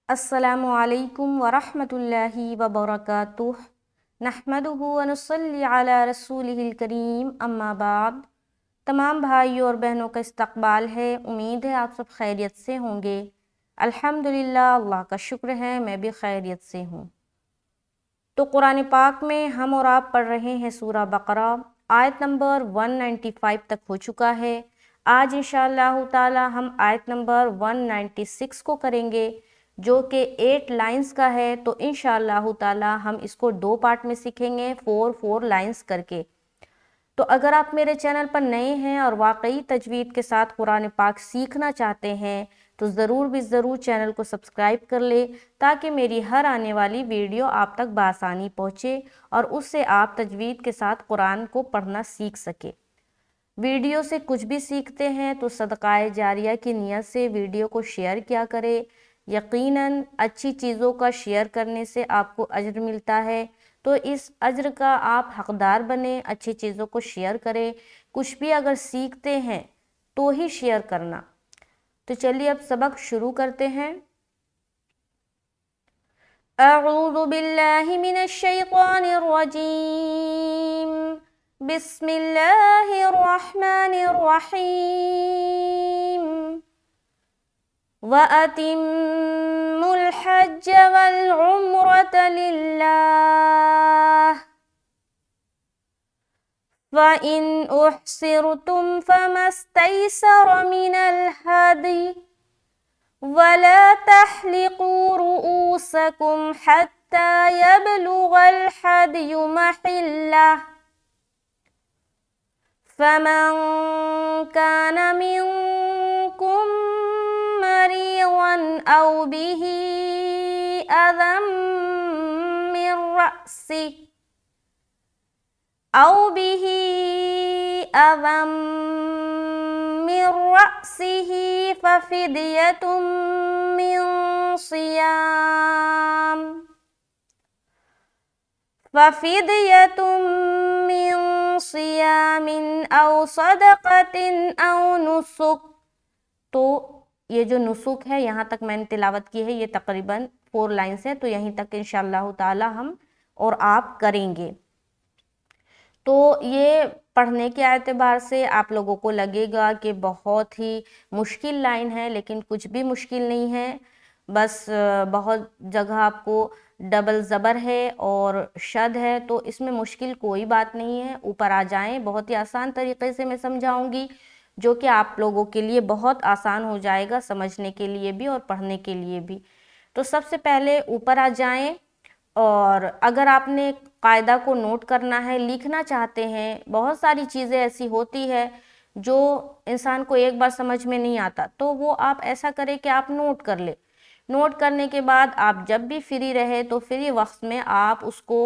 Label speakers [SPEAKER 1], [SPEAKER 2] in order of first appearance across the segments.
[SPEAKER 1] السلام علیکم ورحمۃ اللہ وبرکاتہ نحمدہ ونصلی علی رسولہ الکریم اما بعد۔ تمام بھائیوں اور بہنوں کا استقبال ہے، امید ہے آپ سب خیریت سے ہوں گے۔ الحمدللہ، اللہ کا شکر ہے میں بھی خیریت سے ہوں۔ تو قرآن پاک میں ہم اور آپ پڑھ رہے ہیں سورہ بقرہ، آیت نمبر 195 تک ہو چکا ہے۔ آج انشاءاللہ تعالی ہم آیت نمبر 196 کو کریں گے، جو کہ 8 لائنز کا ہے۔ تو انشاءاللہ تعالی ہم اس کو 2 پارٹ میں سیکھیں گے، 4 لائنز کر کے۔ تو اگر آپ میرے چینل پر نئے ہیں اور واقعی تجوید کے ساتھ قرآن پاک سیکھنا چاہتے ہیں تو ضرور چینل کو سبسکرائب کر لے، تاکہ میری ہر آنے والی ویڈیو آپ تک بآسانی پہنچے اور اس سے آپ تجوید کے ساتھ قرآن کو پڑھنا سیکھ سکے۔ ویڈیو سے کچھ بھی سیکھتے ہیں تو صدقہ جاریہ کی نیت سے ویڈیو کو شیئر کیا کرے۔ یقیناً اچھی چیزوں کا شیئر کرنے سے آپ کو اجر ملتا ہے، تو اس اجر کا آپ حقدار بنیں، اچھی چیزوں کو شیئر کریں۔ کچھ بھی اگر سیکھتے ہیں تو ہی شیئر کرنا۔ تو چلیے اب سبق شروع کرتے ہیں۔ اعوذ باللہ من الشیطان الرجیم، بسم اللہ الرحمن الرحیم۔ وَأَتِمُّوا الْحَجَّ وَالْعُمْرَةَ لِلَّهِ فَإِنْ أُحْصِرْتُمْ فَمَا اسْتَيْسَرَ مِنَ الْهَدْيِ وَلَا تَحْلِقُوا رُؤُوسَكُمْ حَتَّى يَبْلُغَ الْهَدْيُ مَحِلَّهُ فَمَنْ كَانَ مِنْكُمْ مريضا أو به أذى من رأسه ففدية من صيام أو صدقة أو نسك۔ تو یہ جو نسک ہے یہاں تک میں نے تلاوت کی ہے، یہ تقریباً 4 لائنز ہے، تو یہیں تک انشاءاللہ تعالی ہم اور آپ کریں گے۔ تو یہ پڑھنے کے اعتبار سے آپ لوگوں کو لگے گا کہ بہت ہی مشکل لائن ہے، لیکن کچھ بھی مشکل نہیں ہے، بس بہت جگہ آپ کو ڈبل زبر ہے اور شد ہے، تو اس میں مشکل کوئی بات نہیں ہے۔ اوپر آ جائیں، بہت ہی آسان طریقے سے میں سمجھاؤں گی، جو کہ آپ لوگوں کے لیے بہت آسان ہو جائے گا، سمجھنے کے لیے بھی اور پڑھنے کے لیے بھی۔ تو سب سے پہلے اوپر آ جائیں، اور اگر آپ نے قاعدہ کو نوٹ کرنا ہے، لکھنا چاہتے ہیں، بہت ساری چیزیں ایسی ہوتی ہے جو انسان کو ایک بار سمجھ میں نہیں آتا، تو وہ آپ ایسا کریں کہ آپ نوٹ کر لیں۔ نوٹ کرنے کے بعد آپ جب بھی فری رہے تو فری وقت میں آپ اس کو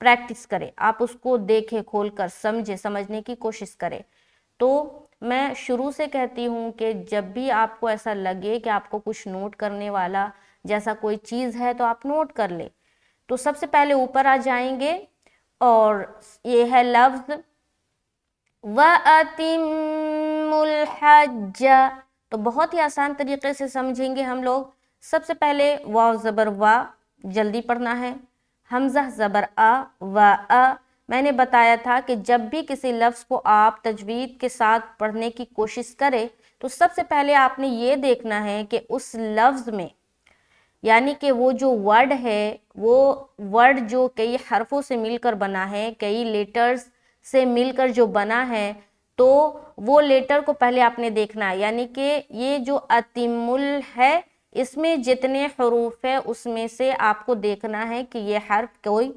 [SPEAKER 1] پریکٹس کریں، آپ اس کو دیکھیں، کھول کر سمجھنے کی کوشش کریں۔ تو میں شروع سے کہتی ہوں کہ جب بھی آپ کو ایسا لگے کہ آپ کو کچھ نوٹ کرنے والا جیسا کوئی چیز ہے تو آپ نوٹ کر لیں۔ تو سب سے پہلے اوپر آ جائیں گے، اور یہ ہے لفظ وَأَتِمُّوا الْحَجَّ۔ تو بہت ہی آسان طریقے سے سمجھیں گے ہم لوگ۔ سب سے پہلے واو زبر وا، جلدی پڑھنا ہے، حمزہ زبر آ، میں نے بتایا تھا کہ جب بھی کسی لفظ کو آپ تجوید کے ساتھ پڑھنے کی کوشش کریں تو سب سے پہلے آپ نے یہ دیکھنا ہے کہ اس لفظ میں، یعنی کہ وہ جو ورڈ ہے، وہ ورڈ جو کئی حرفوں سے مل کر بنا ہے، کئی لیٹرز سے مل کر جو بنا ہے، تو وہ لیٹر کو پہلے آپ نے دیکھنا ہے۔ یعنی کہ یہ جو اتمل ہے، اس میں جتنے حروف ہے اس میں سے آپ کو دیکھنا ہے کہ یہ حرف کوئی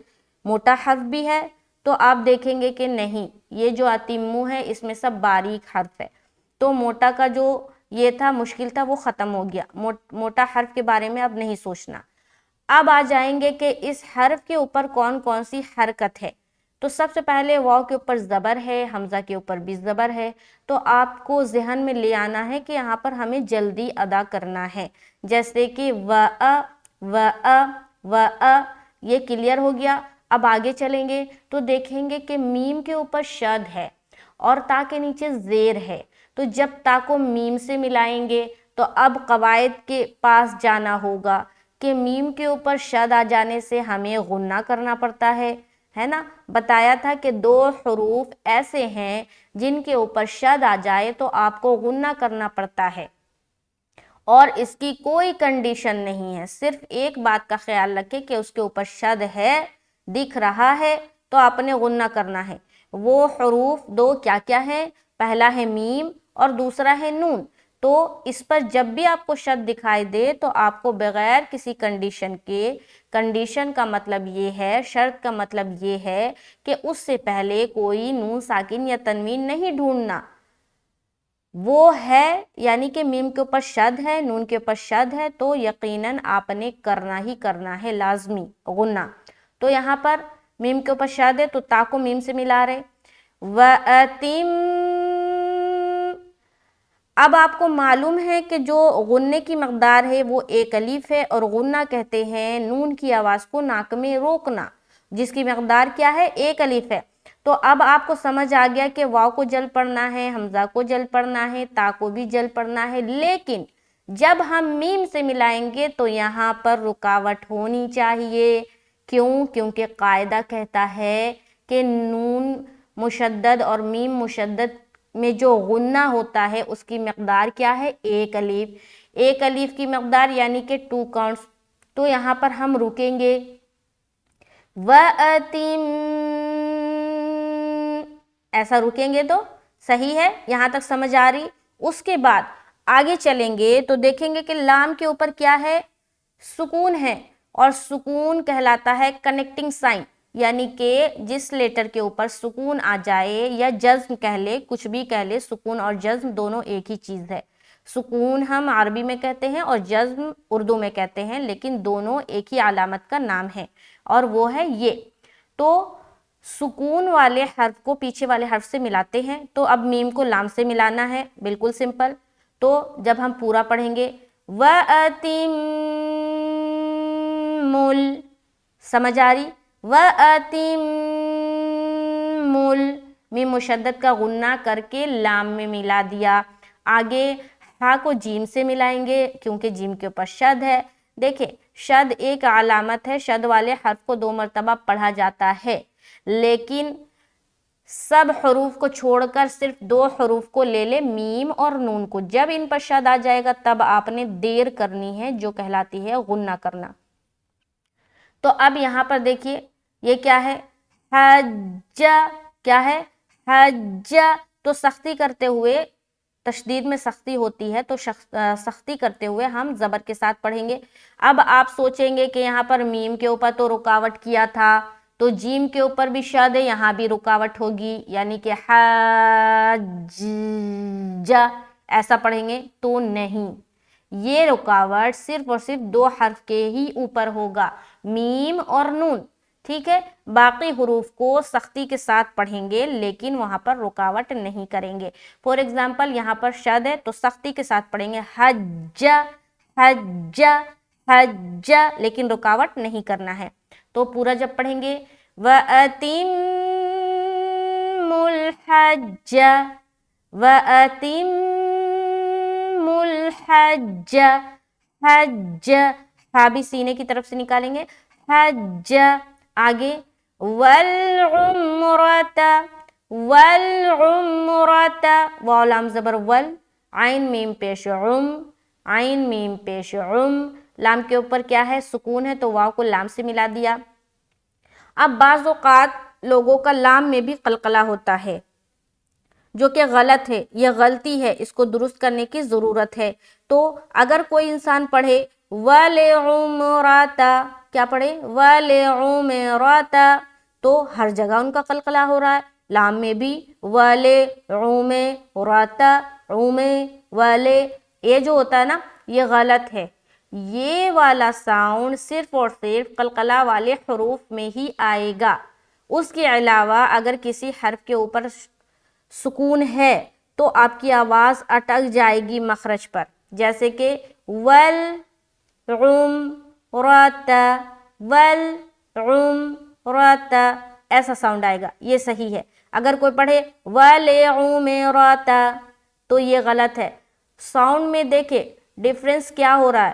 [SPEAKER 1] موٹا حرف بھی ہے، تو آپ دیکھیں گے کہ نہیں، یہ جو اتمو ہے اس میں سب باریک حرف ہے۔ تو موٹا کا جو یہ تھا، مشکل تھا، وہ ختم ہو گیا، موٹا حرف کے بارے میں اب نہیں سوچنا۔ اب آ جائیں گے کہ اس حرف کے اوپر کون کون سی حرکت ہے۔ تو سب سے پہلے واو کے اوپر زبر ہے، حمزہ کے اوپر بھی زبر ہے، تو آپ کو ذہن میں لے آنا ہے کہ یہاں پر ہمیں جلدی ادا کرنا ہے، جیسے کہ یہ کلیئر ہو گیا۔ اب آگے چلیں گے تو دیکھیں گے کہ میم کے اوپر شد ہے اور تا کے نیچے زیر ہے، تو جب تا کو میم سے ملائیں گے تو اب قواعد کے پاس جانا ہوگا کہ میم کے اوپر شد آ جانے سے ہمیں غنہ کرنا پڑتا ہے نا. بتایا تھا کہ 2 حروف ایسے ہیں جن کے اوپر شد آ جائے تو آپ کو غنہ کرنا پڑتا ہے، اور اس کی کوئی کنڈیشن نہیں ہے. صرف ایک بات کا خیال رکھیں کہ اس کے اوپر شد ہے، دکھ رہا ہے تو آپ نے غنہ کرنا ہے. وہ حروف 2 کیا کیا ہیں؟ پہلا ہے میم اور دوسرا ہے نون. تو اس پر جب بھی آپ کو شد دکھائی دے تو آپ کو بغیر کسی کنڈیشن کے، کنڈیشن کا مطلب یہ ہے، شرط کا مطلب یہ ہے کہ اس سے پہلے کوئی نون ساکن یا تنوین نہیں ڈھونڈنا. وہ ہے یعنی کہ میم کے اوپر شد ہے، نون کے اوپر شد ہے، تو یقیناً آپ نے کرنا ہی کرنا ہے لازمی غنہ. تو یہاں پر میم کے اوپر شد ہے تو تا کو میم سے ملا رہے. وَأَتِمْ، اب آپ کو معلوم ہے کہ جو غنے کی مقدار ہے وہ 1 الف ہے، اور غنہ کہتے ہیں نون کی آواز کو ناک میں روکنا، جس کی مقدار کیا ہے؟ 1 الف ہے. تو اب آپ کو سمجھ آ گیا کہ واو کو جل پڑھنا ہے، حمزہ کو جل پڑھنا ہے، تا کو بھی جل پڑھنا ہے. لیکن جب ہم میم سے ملائیں گے تو یہاں پر رکاوٹ ہونی چاہیے. کیوں؟ کیونکہ قاعدہ کہتا ہے کہ نون مشدد اور میم مشدد میں جو غنہ ہوتا ہے اس کی مقدار کیا ہے؟ 1 الف. 1 الف کی مقدار یعنی کہ 2 کاؤنٹس. تو یہاں پر ہم رکیں گے. وَأَتِمْ، ایسا رکیں گے تو صحیح ہے، یہاں تک سمجھ آ رہی. اس کے بعد آگے چلیں گے تو دیکھیں گے کہ لام کے اوپر کیا ہے؟ سکون ہے، اور سکون کہلاتا ہے کنیکٹنگ سائن، یعنی کہ جس لیٹر کے اوپر سکون آ جائے یا جزم کہہ لے، کچھ بھی کہہ لے، سکون اور جزم دونوں ایک ہی چیز ہے. سکون ہم عربی میں کہتے ہیں اور جزم اردو میں کہتے ہیں، لیکن دونوں ایک ہی علامت کا نام ہے اور وہ ہے یہ. تو سکون والے حرف کو پیچھے والے حرف سے ملاتے ہیں. تو اب میم کو لام سے ملانا ہے، بالکل سمپل. تو جب ہم پورا پڑھیں گے وَأَتِمُّ، سمجھ آ رہی؟ وَأَتِمُّ، میم مشدد کا غنہ کر کے لام میں ملا دیا. آگے ہا کو جیم سے ملائیں گے کیونکہ جیم کے اوپر شد ہے. دیکھیں شد ایک علامت ہے، شد والے حرف کو 2 مرتبہ پڑھا جاتا ہے، لیکن سب حروف کو چھوڑ کر صرف 2 حروف کو لے لے، میم اور نون کو. جب ان پر شد آ جائے گا تب آپ نے دیر کرنی ہے جو کہلاتی ہے غنہ کرنا. تو اب یہاں پر دیکھیے یہ کیا ہے؟ حج، کیا ہے؟ حج. تو سختی کرتے ہوئے، تشدید میں سختی ہوتی ہے تو سختی کرتے ہوئے ہم زبر کے ساتھ پڑھیں گے. اب آپ سوچیں گے کہ یہاں پر میم کے اوپر تو رکاوٹ کیا تھا، تو جیم کے اوپر بھی شد ہے، یہاں بھی رکاوٹ ہوگی، یعنی کہ حج ایسا پڑھیں گے. تو نہیں، یہ رکاوٹ صرف اور صرف 2 حرف کے ہی اوپر ہوگا، میم اور نون. ٹھیک ہے، باقی حروف کو سختی کے ساتھ پڑھیں گے لیکن وہاں پر رکاوٹ نہیں کریں گے. فور ایگزامپل یہاں پر شد ہے تو سختی کے ساتھ پڑھیں گے حج حج حج، لیکن رکاوٹ نہیں کرنا ہے. تو پورا جب پڑھیں گے وَأَتِمُّ الْحَجَّ وَأَتِمُّ الْحَجَّ، حج، ہا بھی سینے کی طرف سے نکالیں گے، حج. آگے وَالْعُمْرَةَ وَالْعُمْرَةَ، واو لام زبر ول، عین میم پیش عم، عین میم پیش عم. لام کے اوپر کیا ہے؟ سکون ہے تو واو کو لام سے ملا دیا. اب بعض اوقات لوگوں کا لام میں بھی قلقلہ ہوتا ہے جو کہ غلط ہے، یہ غلطی ہے، اس کو درست کرنے کی ضرورت ہے. تو اگر کوئی انسان پڑھے وَلِعُمْرَةَ، کیا پڑھے؟ وَلِعُمْرَةَ، تو ہر جگہ ان کا قلقلہ ہو رہا ہے. لام میں بھی وَلِعُمْرَةَ، وَلِ، یہ جو ہوتا ہے نا یہ غلط ہے. یہ والا ساؤنڈ صرف اور صرف قلقلہ والے حروف میں ہی آئے گا. اس کے علاوہ اگر کسی حرف کے اوپر سکون ہے تو آپ کی آواز اٹک جائے گی مخرج پر، جیسے کہ وَالْعُمْرَةَ وَالْعُمْرَةَ، ایسا ساؤنڈ آئے گا، یہ صحیح ہے. اگر کوئی پڑھے وَلِعُمْرَةَ تو یہ غلط ہے. ساؤنڈ میں دیکھیں ڈیفرنس کیا ہو رہا ہے،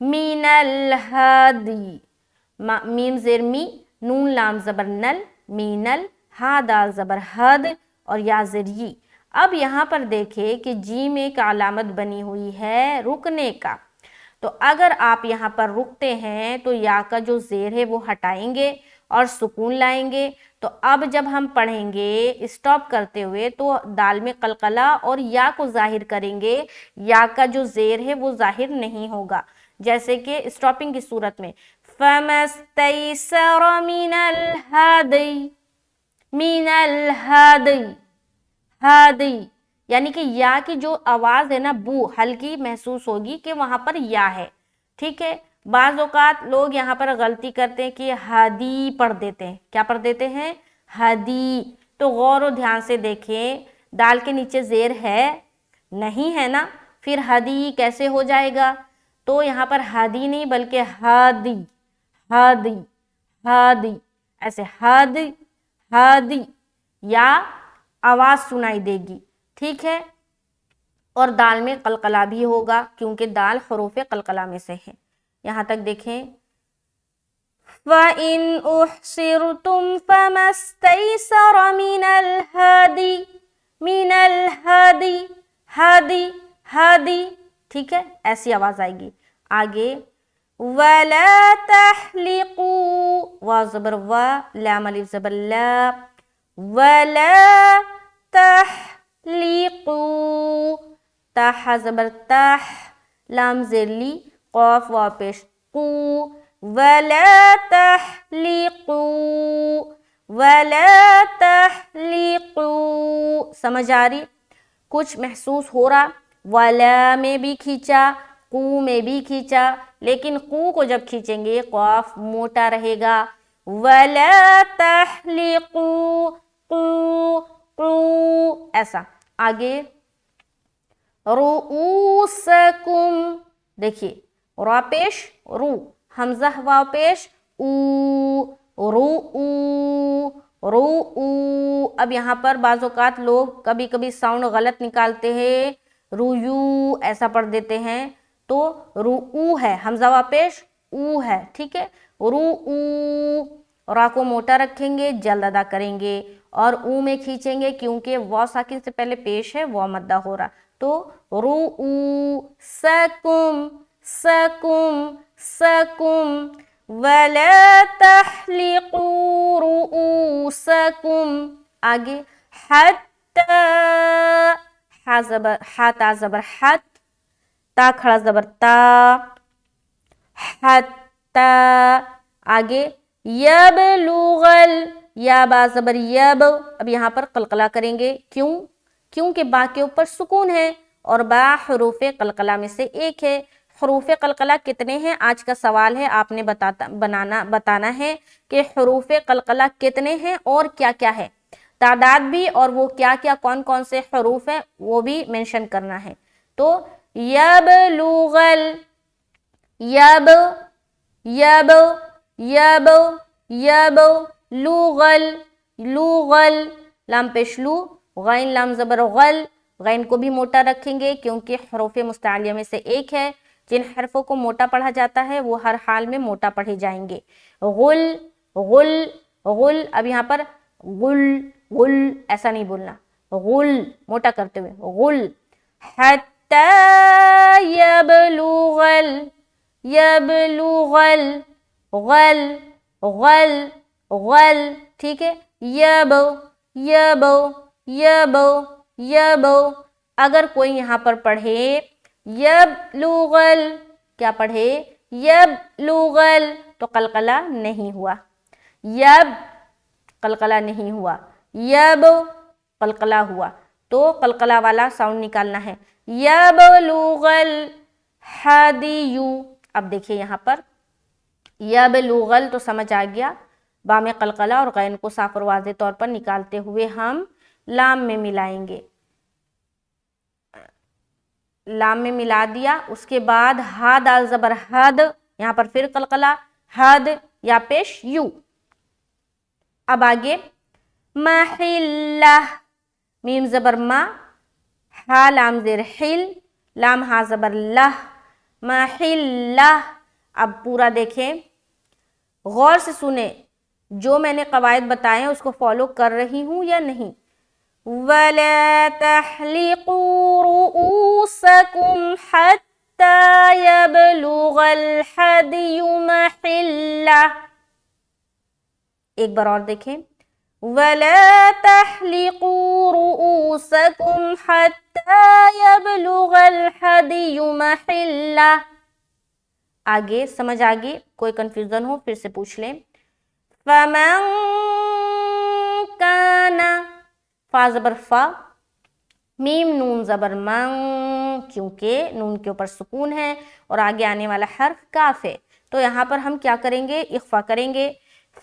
[SPEAKER 1] من الهادي، میم زیر می، نون لام زبر نل، مینل، ہا دال زبر حد اور یا زیر ی۔ اب یہاں پر دیکھیں کہ جیم ایک علامت بنی ہوئی ہے رکنے کا، تو اگر آپ یہاں پر رکتے ہیں تو یا کا جو زیر ہے وہ ہٹائیں گے اور سکون لائیں گے، تو اب جب ہم پڑھیں گے اسٹاپ کرتے ہوئے تو دال میں قلقلہ اور یا کو ظاہر کریں گے، یا کا جو زیر ہے وہ ظاہر نہیں ہوگا، جیسے کہ اسٹاپنگ کی صورت میں فَمَا اسْتَيْسَرَ مِنَ الْهَادِي، مِنَ الْهَادِي، ہادی، یعنی کہ یا کی جو آواز ہے نا بو ہلکی محسوس ہوگی کہ وہاں پر یا ہے، ٹھیک ہے۔ بعض اوقات لوگ یہاں پر غلطی کرتے ہیں کہ ہادی پڑھ دیتے ہیں، کیا پڑھ دیتے ہیں؟ ہادی، تو غور و دھیان سے دیکھیں دال کے نیچے زیر ہے نہیں ہے نا، پھر ہادی کیسے ہو جائے گا؟ تو یہاں پر ہادی نہیں بلکہ ہادی، ہادی، ہادی، ایسے ہادی، ہادی، یا آواز سنائی دے گی، ٹھیک ہے۔ اور دال میں قلقلہ بھی ہوگا کیونکہ دال حروف قلقلہ میں سے ہے۔ یہاں تک دیکھیں وَإِنْ أُحْصِرْتُمْ فَمَا اسْتَيْسَرَ مِنَ الْهَادِي، مِنَ الْهَادِي، ہادی، ہادی، ٹھیک ہے، ایسی آواز آئے گی۔ آگے وَلَا تَحْلِقُوا، واو زبر وا، لام الف زبر لا، وَلَا تَحْلِقُوا، تاح زبر تاح، لام زیر لی، قاف واو پیش قو، وَلَا تَحْلِقُوا، وَلَا تَحْلِقُوا، سمجھ آ رہی؟ کچھ محسوس ہو رہا، وَلَا میں بھی کھینچا، قو میں بھی کھینچا، لیکن قو کو جب کھینچیں گے قاف موٹا رہے گا، وَلَا تَحْلِقُوا، قو، قو، ایسا۔ آگے رؤوسکم، دیکھیے را پیش رو، حمزہ واو پیش او، رؤو، رؤو۔ اب یہاں پر بعض اوقات لوگ کبھی کبھی ساؤنڈ غلط نکالتے ہیں، رویو ایسا پڑھ دیتے ہیں، تو رؤو ہے، حمزہ واو پیش او ہے، ٹھیک ہے، رؤو، را کو موٹا رکھیں گے، جلد ادا کریں گے، اور او میں کھینچیں گے کیونکہ واو ساکن سے پہلے پیش ہے، واو مدہ ہو رہا، تو رؤوسکم، سکم، سکم، وَلَا تَحْلِقُوا رُؤُوسَكُمْ۔ آگے حَتَّى، ہا زبر ہا تا زبر حت، تا کھڑا زبر تا، حَتَّى۔ آگے یبلغل، یا با زبر یب، اب یہاں پر قلقلہ کریں گے، کیونکہ با کے اوپر سکون ہے اور با حروف قلقلہ میں سے ایک ہے۔ حروف قلقلہ کتنے ہیں آج کا سوال ہے، آپ نے بتانا ہے کہ حروف قلقلہ کتنے ہیں اور کیا کیا ہے، تعداد بھی، اور وہ کیا کیا کون کون سے حروف ہیں وہ بھی منشن کرنا ہے۔ تو یبلغل، یب، یب، یب، یب، لوغل، لوغل، لام پیش لو، غین لام زبر غل، غین کو بھی موٹا رکھیں گے کیونکہ حروف مستعلیہ میں سے ایک ہے، جن حرفوں کو موٹا پڑھا جاتا ہے وہ ہر حال میں موٹا پڑھے جائیں گے۔ غل، غل، غل، اب یہاں پر غل، غل ایسا نہیں بولنا، غل موٹا کرتے ہوئے، غل، حتی یبلغل، یبلغل، غل، غل، غل، ٹھیک ہے، یب، یب، یب، یب۔ اگر کوئی یہاں پر پڑھے یبلغل، کیا پڑھے؟ یبلغل، تو قلقلہ نہیں ہوا، یب قلقلہ نہیں ہوا، یب قلقلہ ہوا، تو قلقلہ والا ساؤنڈ نکالنا ہے، یبلغل حدی۔ اب دیکھیے یہاں پر یبلغل تو سمجھ آ گیا، با میں قلقلہ اور غین کو صاف اور واضح طور پر نکالتے ہوئے ہم لام میں ملائیں گے، لام میں ملا دیا، اس کے بعد ہا دال زبر حد، یہاں پر پھر قلقلہ، حد یا پیش یو۔ اب آگے محلہ، میم زبر ما، ہا لام زیر حل، لام ہا زبر لہ، محلہ. اب پورا دیکھیں, غور سے سنیں, جو میں نے قواعد بتائے ہیں اس کو فالو کر رہی ہوں یا نہیں. وَلَا تَحْلِقُوا رُؤُوسَكُمْ حَتَّى يَبْلُغَ الْحَدْيُ مَحِلَّهُ. ایک بار اور دیکھیں, وَلَا تَحْلِقُوا رُؤُوسَكُمْ حَتَّى يَبْلُغَ الْحَدْيُ مَحِلَّهُ. آگے سمجھ آگے, کوئی کنفیوژن ہو پھر سے پوچھ لیں. فَمَن كَانَ, فا زبر فا, میم نون زبر من, کیونکہ نون کے اوپر سکون ہے اور آگے آنے والا حرف کاف ہے, تو یہاں پر ہم کیا کریں گے, اخفا کریں گے.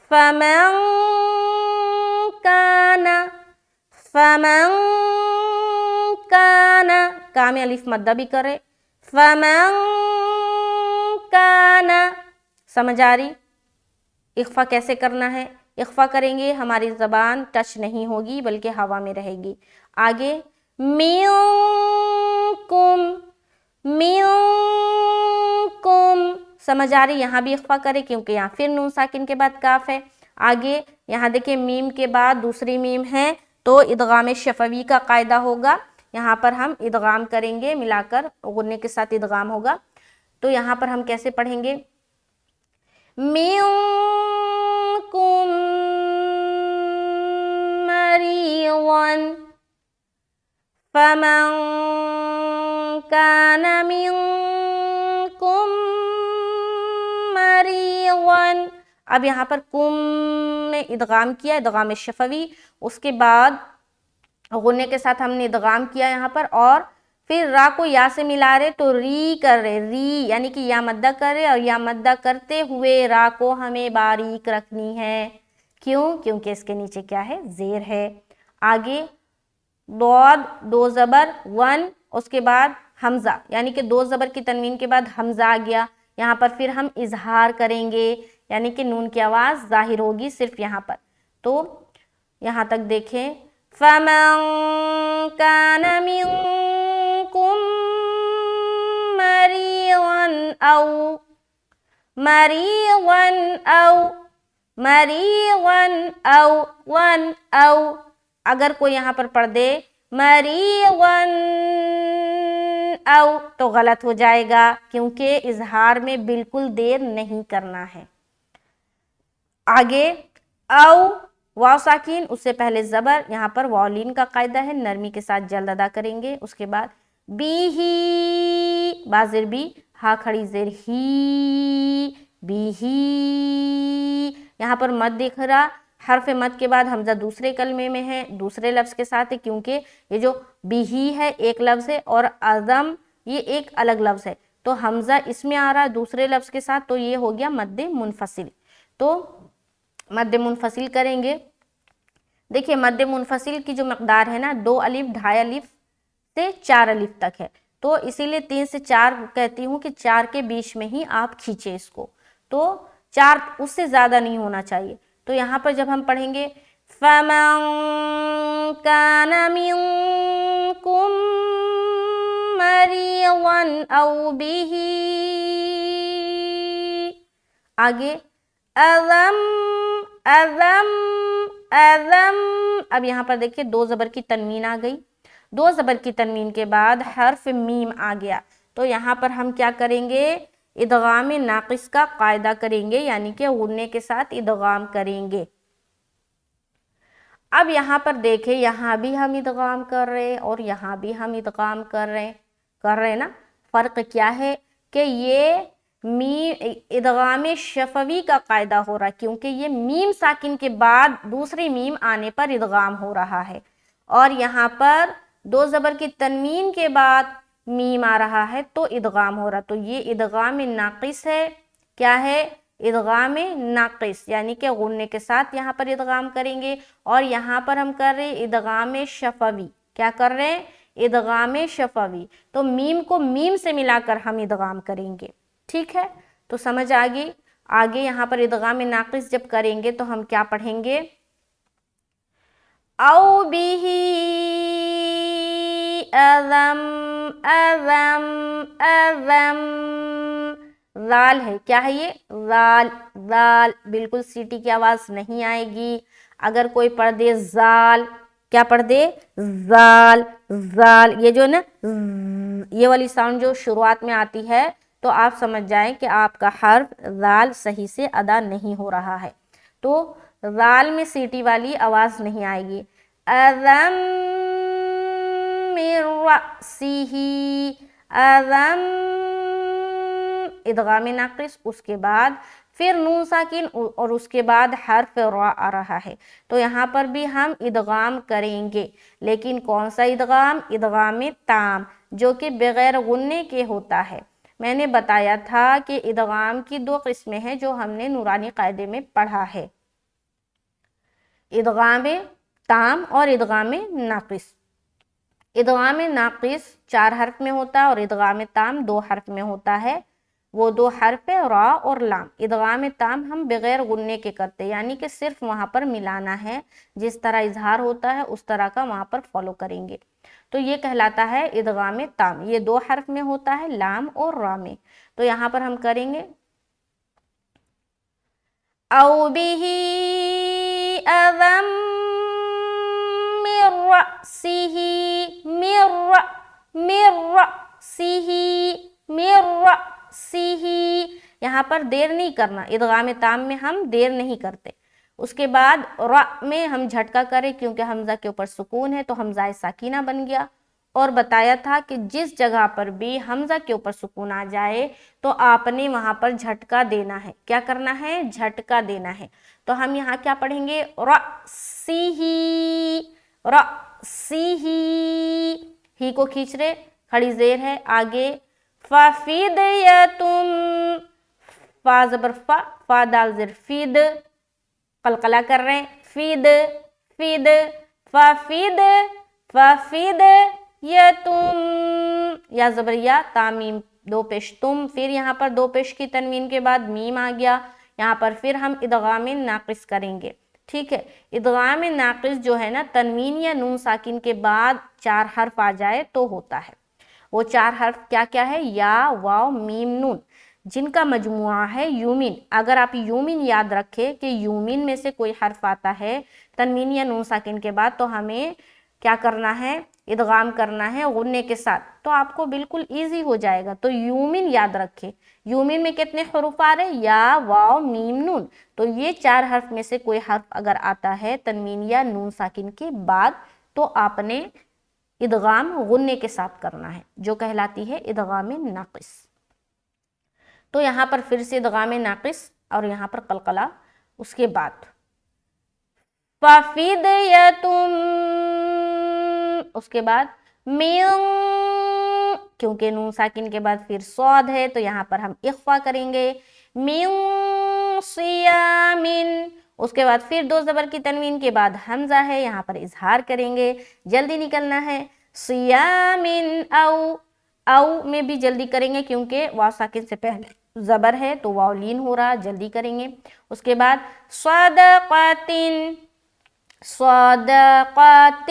[SPEAKER 1] فَمَن كَانَ, فَمَن كَانَ, کا میں الف مدہ بھی کرے. فَمَن كَانَ, سمجھ آ رہی؟ اخفا کیسے کرنا ہے, اخفا کریں گے ہماری زبان ٹچ نہیں ہوگی بلکہ ہوا میں رہے گی. آگے منکم, منکم, سمجھ آ رہی؟ یہاں بھی اخفا کرے کیونکہ یہاں پھر نون ساکن کے بعد کاف ہے. آگے یہاں دیکھیں میم کے بعد دوسری میم ہے تو ادغام شفوی کا قاعدہ ہوگا. یہاں پر ہم ادغام کریں گے ملا کر, غنے کے ساتھ ادغام ہوگا. تو یہاں پر ہم کیسے پڑھیں گے, منکم مریضا فمن كان منکم مریضا. اب یہاں پر کم میں ادغام کیا, ادغام شفوی, اس کے بعد غنے کے ساتھ ہم نے ادغام کیا یہاں پر, اور پھر را کو یا سے ملا رہے تو ری کر رہے, ری یعنی کہ یا مدہ کر رہے, اور یا مدہ کرتے ہوئے را کو ہمیں باریک رکھنی ہے. کیوں؟ کیونکہ اس کے نیچے کیا ہے, زیر ہے. آگے ضاد, دو زبر, ون, اس کے بعد حمزہ, یعنی کہ دو زبر کی تنوین کے بعد حمزہ آ گیا. یہاں پر پھر ہم اظہار کریں گے, یعنی کہ نون کی آواز ظاہر ہوگی صرف یہاں پر. تو یہاں تک دیکھیں, فَمَن كَانَ مِنكُم مَرِيضًا أَوْ مَرِيضًا أَوْ مَرِيضًا أَوْ وَن أَوْ, اگر کوئی یہاں پر پڑھ دے مَرِيضًا أَوْ تو غلط ہو جائے گا, کیونکہ اظہار میں بالکل دیر نہیں کرنا ہے. آگے او, واو ساکین, اس سے پہلے زبر, یہاں پر واولین کا قاعدہ ہے, نرمی کے ساتھ جلد ادا کریں گے. اس کے بعد بی ہی, بازر بی, ہا کھڑی زیر ہی, بی ہی. یہاں پر مد دیکھ رہا, حرف مد کے بعد حمزہ دوسرے کلمے میں ہے, دوسرے لفظ کے ساتھ ہے, کیونکہ یہ جو بی ہی ہے ایک لفظ ہے اور عظم یہ ایک الگ لفظ ہے, تو حمزہ اس میں آ رہا ہے دوسرے لفظ کے ساتھ, تو یہ ہو گیا مد منفصل. تو مد منفصل کریں گے. دیکھیے مد منفصل کی جو مقدار ہے نا, 2 الف, 2.5 الف سے 4 الف تک ہے, تو اسی لیے 3 سے 4 کہتی ہوں کہ 4 کے بیچ میں ہی آپ کھینچیں اس کو, تو 4 اس سے زیادہ نہیں ہونا چاہیے. تو یہاں پر جب ہم پڑھیں گے فَمَن كَانَ مِنكُم مَرِيضًا أَوْ بِهِ, آگے اذم, اذم, اذم. اب یہاں پر دیکھیں 2 زبر کی تنوین آ گئی, 2 زبر کی تنوین کے بعد حرف میم آ گیا, تو یہاں پر ہم کیا کریں گے, ادغام ناقص کا قاعدہ کریں گے, یعنی کہ غنے کے ساتھ ادغام کریں گے. اب یہاں پر دیکھیں, یہاں بھی ہم ادغام کر رہے اور یہاں بھی ہم ادغام کر رہے نا. فرق کیا ہے کہ یہ ادغام شفوی کا قاعدہ ہو رہا ہے, کیونکہ یہ میم ساکن کے بعد دوسری میم آنے پر ادغام ہو رہا ہے, اور یہاں پر 2 زبر کی تنوین کے بعد میم آ رہا ہے تو ادغام ہو رہا. تو یہ ادغام ناقص ہے. کیا ہے؟ ادغام ناقص, یعنی کہ غنے کے ساتھ یہاں پر ادغام کریں گے, اور یہاں پر ہم کر رہے ادغام شفوی. کیا کر رہے ہیں؟ ادغام شفوی. تو میم کو میم سے ملا کر ہم ادغام کریں گے. ٹھیک ہے, تو سمجھ آگئی. آگے یہاں پر ادغام ناقص جب کریں گے تو ہم کیا پڑھیں گے, او بھی اذم اذم اذم، ذال ہے، کیا ہے یہ؟ ذال ذال، بالکل سیٹی کی آواز نہیں آئے گی۔ اگر کوئی پڑھ دے زال، کیا پڑھ دے؟ زال زال، یہ جو نا یہ والی ساؤنڈ جو شروعات میں آتی ہے تو آپ سمجھ جائیں کہ آپ کا حرف زال صحیح سے ادا نہیں ہو رہا ہے، تو زال میں سیٹی والی آواز نہیں آئے گی۔ اذم من رأسہ، اذم، ادغام ناقص، اس کے بعد پھر نون ساکن اور اس کے بعد حرف را آ رہا ہے، تو یہاں پر بھی ہم ادغام کریں گے، لیکن کون سا ادغام؟ ادغام تام، جو کہ بغیر غننے کے ہوتا ہے۔ میں نے بتایا تھا کہ ادغام کی دو قسمیں ہیں جو ہم نے نورانی قاعدے میں پڑھا ہے، ادغام تام اور ادغام ناقص۔ ادغام ناقص 4 حرف میں ہوتا ہے اور ادغام تام 2 حرف میں ہوتا ہے، وہ 2 حرف را اور لام۔ ادغام تام ہم بغیر غننے کے کرتے، یعنی کہ صرف وہاں پر ملانا ہے، جس طرح اظہار ہوتا ہے اس طرح کا وہاں پر فالو کریں گے، تو یہ کہلاتا ہے ادغام تام۔ یہ 2 حرف میں ہوتا ہے، لام اور را میں، تو یہاں پر ہم کریں گے او بہ اذم من رأسہ، من رأسہ، من رأسہ، یہاں پر دیر نہیں کرنا، ادغام تام میں ہم دیر نہیں کرتے۔ اس کے بعد را میں ہم جھٹکا کریں کیونکہ حمزہ کے اوپر سکون ہے تو حمزہ ساکینہ بن گیا، اور بتایا تھا کہ جس جگہ پر بھی حمزہ کے اوپر سکون آ جائے تو آپ نے وہاں پر جھٹکا دینا ہے۔ کیا کرنا ہے؟ جھٹکا دینا ہے۔ تو ہم یہاں کیا پڑھیں گے؟ رأسہ، رأسہ، ہی کو کھینچ رہے، کھڑی زیر ہے آگے، ففدیتم، فا زبر فا، فا دال زیر فید، قلقلہ کر رہے ہیں، فید فید، ففید، ففید یتم، یا زبر یا، تامیم 2 پیش تم، پھر یہاں پر 2 پیش کی تنوین کے بعد میم آ گیا، یہاں پر پھر ہم ادغام ناقص کریں گے، ٹھیک ہے۔ ادغام ناقص جو ہے نا، تنوین یا نون ساکن کے بعد 4 حرف آ جائے تو ہوتا ہے۔ وہ 4 حرف کیا کیا ہے؟ یا، واو، میم، نون، جن کا مجموعہ ہے یومین۔ اگر آپ یومین یاد رکھے کہ یومین میں سے کوئی حرف آتا ہے تنوین یا نون ساکن کے بعد تو ہمیں کیا کرنا ہے؟ ادغام کرنا ہے غنے کے ساتھ، تو آپ کو بالکل ایزی ہو جائے گا۔ تو یومین یاد رکھے، یومین میں کتنے حروف آ رہے؟ یا، واو، میم، نون، تو یہ 4 حرف میں سے کوئی حرف اگر آتا ہے تنوین یا نون ساکن کے بعد تو آپ نے ادغام غنے کے ساتھ کرنا ہے، جو کہلاتی ہے ادغام ناقص۔ تو یہاں پر پھر سے ادغام ناقص اور یہاں پر قلقلہ، اس کے بعد ففدیتم، اس کے بعد من، کیونکہ نون ساکن کے بعد پھر صاد ہے تو یہاں پر ہم اخفا کریں گے، من صیام، اس کے بعد پھر 2 زبر کی تنوین کے بعد حمزہ ہے، یہاں پر اظہار کریں گے، جلدی نکلنا ہے، صیام او، او میں بھی جلدی کریں گے کیونکہ واو ساکن سے پہلے زبر ہے تو واو لین ہو رہا، جلدی کریں گے۔ اس کے بعد صدقات، صدقات،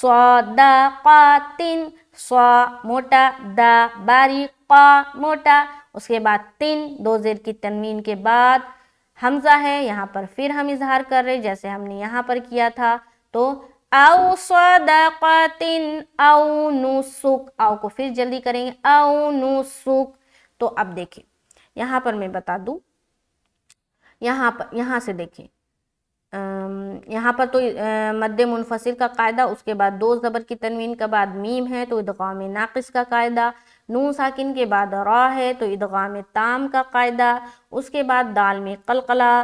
[SPEAKER 1] صدقات، صا موٹا، دا باریک، قا موٹا، اس کے بعد 2 زیر کی تنوین کے بعد حمزہ ہے، یہاں پر پھر ہم اظہار کر رہے جیسے ہم نے یہاں پر کیا تھا، تو او صدقات او نسک، او کو پھر جلدی کریں گے، او نسک۔ تو اب دیکھیں یہاں پر میں بتا دوں، یہاں سے دیکھیں، یہاں پر تو مد منفصل کا قاعدہ، اس کے بعد 2 زبر کی تنوین کے بعد میم ہے تو ادغام ناقص کا قاعدہ، نون ساکن کے بعد را ہے تو ادغام تام کا قاعدہ، اس کے بعد دال میں قلقلہ،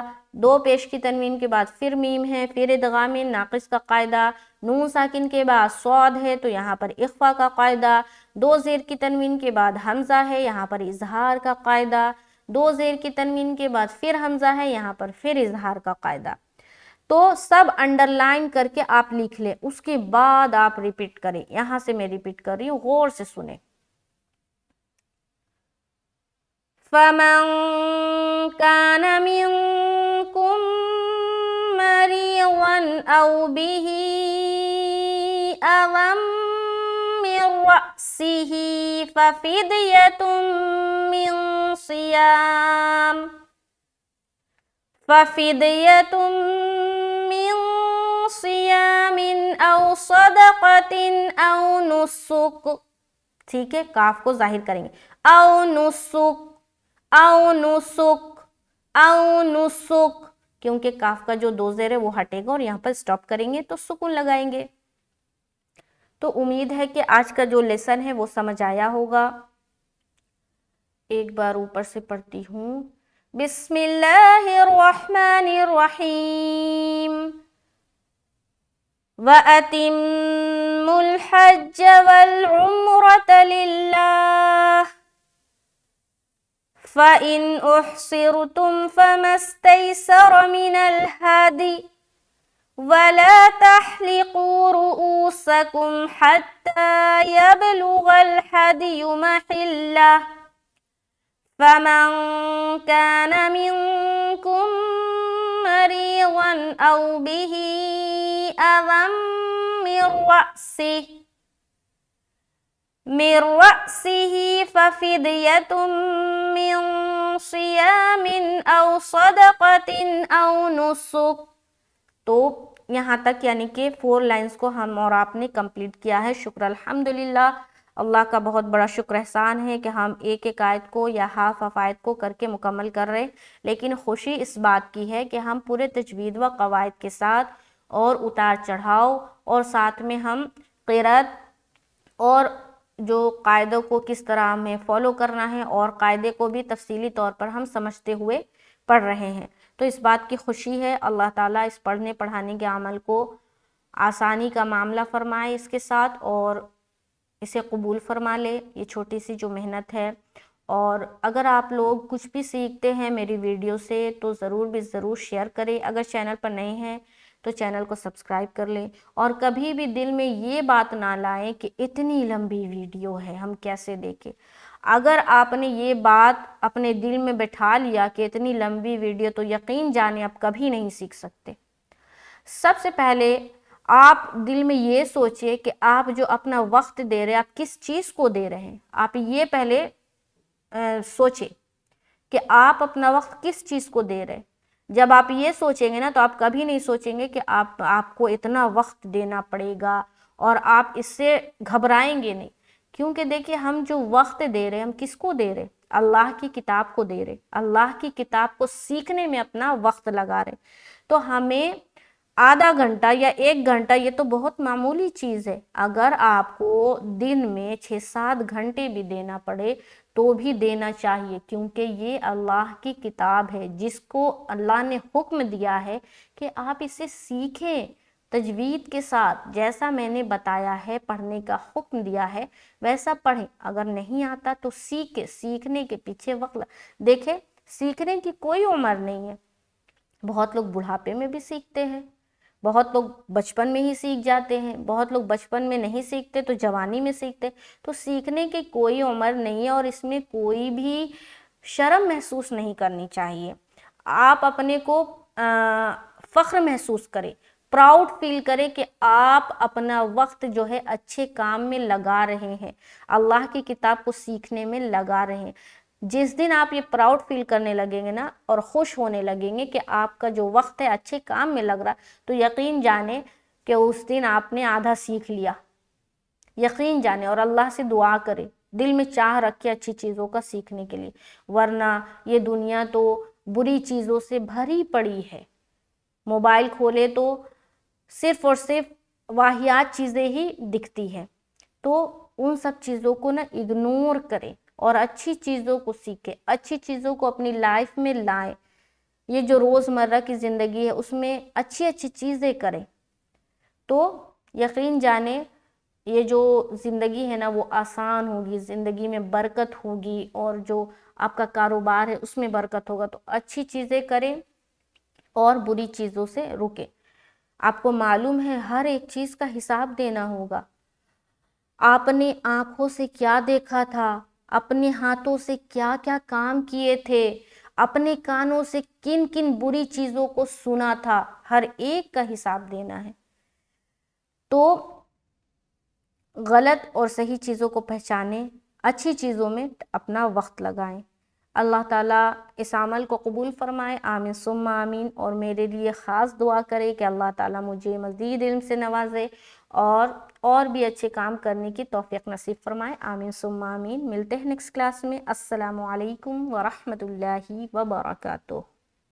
[SPEAKER 1] 2 پیش کی تنوین کے بعد پھر میم ہے، پھر ادغام ناقص کا قاعدہ، نون ساکن کے بعد صاد ہے تو یہاں پر اخفا کا قاعدہ، 2 زیر کی تنوین کے بعد حمزہ ہے، یہاں پر اظہار کا قاعدہ، 2 زیر کی تنوین کے بعد پھر حمزہ ہے، یہاں پر پھر اظہار کا قاعدہ۔ تو سب انڈر لائن کر کے آپ لکھ لیں، اس کے بعد آپ ریپیٹ کریں، یہاں سے میں ریپیٹ کر رہی ہوں، غور سے سنیں۔ فَمَن كَانَ مِنكُم مَّرِيضًا أَوْ بِهِ أَذًى مِّن رأسه ففدية من صيام أو صدقة أو نسك. ٹھیک ہے، کاف کو ظاہر کریں گے. او نسک کیونکہ کاف کا جو دو زیر ہے وہ ہٹے گا اور یہاں پر سٹاپ کریں گے تو سکون لگائیں گے. تو امید ہے کہ آج کا جو لیسن ہے وہ سمجھ آیا ہوگا. ایک بار اوپر سے پڑھتی ہوں. بسم اللہ الرحمن الرحیم. وَأَتِمُّوا الْحَجَّ وَالْعُمْرَةَ لِلَّهِ فَإِنْ أُحْصِرْتُمْ فَمَا اسْتَيْسَرَ مِنَ الْهَدْيِ وَلَا تَحْلِقُوا رُؤُوسَكُمْ حَتَّى يَبْلُغَ الْهَدْيُ مَحِلَّهُ فَمَنْ كَانَ مِنْكُمْ مَرِيضًا أَوْ بِهِ أَذًى من رأسه ففدية من صيام أو صدقة أو نسك. تو یہاں تک یعنی کہ 4 لائنز کو ہم اور آپ نے کمپلیٹ کیا ہے. شکر الحمدللہ. اللہ کا بہت بڑا شکر احسان ہے کہ ہم ایک ایک آیت کو یا ہاف آیت کو کر کے مکمل کر رہے. لیکن خوشی اس بات کی ہے کہ ہم پورے تجوید و قواعد کے ساتھ اور اتار چڑھاؤ اور ساتھ میں ہم قرأت اور جو قاعدوں کو کس طرح ہمیں فالو کرنا ہے اور قاعدے کو بھی تفصیلی طور پر ہم سمجھتے ہوئے پڑھ رہے ہیں. تو اس بات کی خوشی ہے. اللہ تعالیٰ اس پڑھنے پڑھانے کے عمل کو آسانی کا معاملہ فرمائے اس کے ساتھ اور اسے قبول فرما لے. یہ چھوٹی سی جو محنت ہے. اور اگر آپ لوگ کچھ بھی سیکھتے ہیں میری ویڈیو سے تو ضرور شیئر کریں. اگر چینل پر نئے ہیں تو چینل کو سبسکرائب کر لیں اور کبھی بھی دل میں یہ بات نہ لائیں کہ اتنی لمبی ویڈیو ہے ہم کیسے دیکھیں. اگر آپ نے یہ بات اپنے دل میں بٹھا لیا کہ اتنی لمبی ویڈیو تو یقین جانیں آپ کبھی نہیں سیکھ سکتے. سب سے پہلے آپ دل میں یہ سوچیں کہ آپ جو اپنا وقت دے رہے ہیں آپ کس چیز کو دے رہے ہیں. آپ یہ پہلے سوچیں کہ آپ اپنا وقت کس چیز کو دے رہے ہیں. جب آپ یہ سوچیں گے نا تو آپ کبھی نہیں سوچیں گے کہ آپ کو اتنا وقت دینا پڑے گا اور آپ اس سے گھبرائیں گے نہیں. کیونکہ دیکھیں ہم جو وقت دے رہے ہیں ہم کس کو دے رہے؟ اللہ کی کتاب کو دے رہے. اللہ کی کتاب کو سیکھنے میں اپنا وقت لگا رہے. تو ہمیں آدھا گھنٹہ یا 1 گھنٹہ یہ تو بہت معمولی چیز ہے. اگر آپ کو دن میں 6-7 گھنٹے بھی دینا پڑے تو بھی دینا چاہیے کیونکہ یہ اللہ کی کتاب ہے جس کو اللہ نے حکم دیا ہے کہ آپ اسے سیکھیں تجوید کے ساتھ. جیسا میں نے بتایا ہے پڑھنے کا حکم دیا ہے ویسا پڑھیں. اگر نہیں آتا تو سیکھنے کے پیچھے وقت دیکھیں سیکھنے کی کوئی عمر نہیں ہے. بہت لوگ بڑھاپے میں بھی سیکھتے ہیں, بہت لوگ بچپن میں ہی سیکھ جاتے ہیں, بہت لوگ بچپن میں نہیں سیکھتے تو جوانی میں سیکھتے. تو سیکھنے کی کوئی عمر نہیں ہے اور اس میں کوئی بھی شرم محسوس نہیں کرنی چاہیے. آپ اپنے کو فخر محسوس کریں, پراؤڈ فیل کریں کہ آپ اپنا وقت جو ہے اچھے کام میں لگا رہے ہیں, اللہ کی کتاب کو سیکھنے میں لگا رہے ہیں. جس دن آپ یہ پراؤڈ فیل کرنے لگیں گے نا اور خوش ہونے لگیں گے کہ آپ کا جو وقت ہے اچھے کام میں لگ رہا تو یقین جانیں کہ اس دن آپ نے آدھا سیکھ لیا. یقین جانیں اور اللہ سے دعا کرے, دل میں چاہ رکھے اچھی چیزوں کا سیکھنے کے لیے. ورنہ یہ دنیا تو بری چیزوں سے بھری پڑی ہے. موبائل کھولے تو صرف اور صرف واہیات چیزیں ہی دکھتی ہیں. تو ان سب چیزوں کو نا اگنور کریں اور اچھی چیزوں کو سیکھیں, اچھی چیزوں کو اپنی لائف میں لائیں. یہ جو روزمرہ کی زندگی ہے اس میں اچھی اچھی چیزیں کریں تو یقین جانیں یہ جو زندگی ہے نا وہ آسان ہوگی, زندگی میں برکت ہوگی اور جو آپ کا کاروبار ہے اس میں برکت ہوگا. تو اچھی چیزیں کریں اور بری چیزوں سے رکیں. آپ کو معلوم ہے ہر ایک چیز کا حساب دینا ہوگا. آپ نے آنکھوں سے کیا دیکھا تھا, اپنے ہاتھوں سے کیا کیا کام کیے تھے, اپنے کانوں سے کن کن بری چیزوں کو سنا تھا, ہر ایک کا حساب دینا ہے. تو غلط اور صحیح چیزوں کو پہچانیں، اچھی چیزوں میں اپنا وقت لگائیں۔ اللہ تعالیٰ اس عمل کو قبول فرمائے، آمین ثم آمین۔ اور میرے لیے خاص دعا کرے کہ اللہ تعالیٰ مجھے مزید علم سے نوازے اور بھی اچھے کام کرنے کی توفیق نصیب فرمائے، آمین ثم آمین۔ ملتے ہیں نیکسٹ کلاس میں۔ السلام علیکم ورحمۃ اللہ وبرکاتہ۔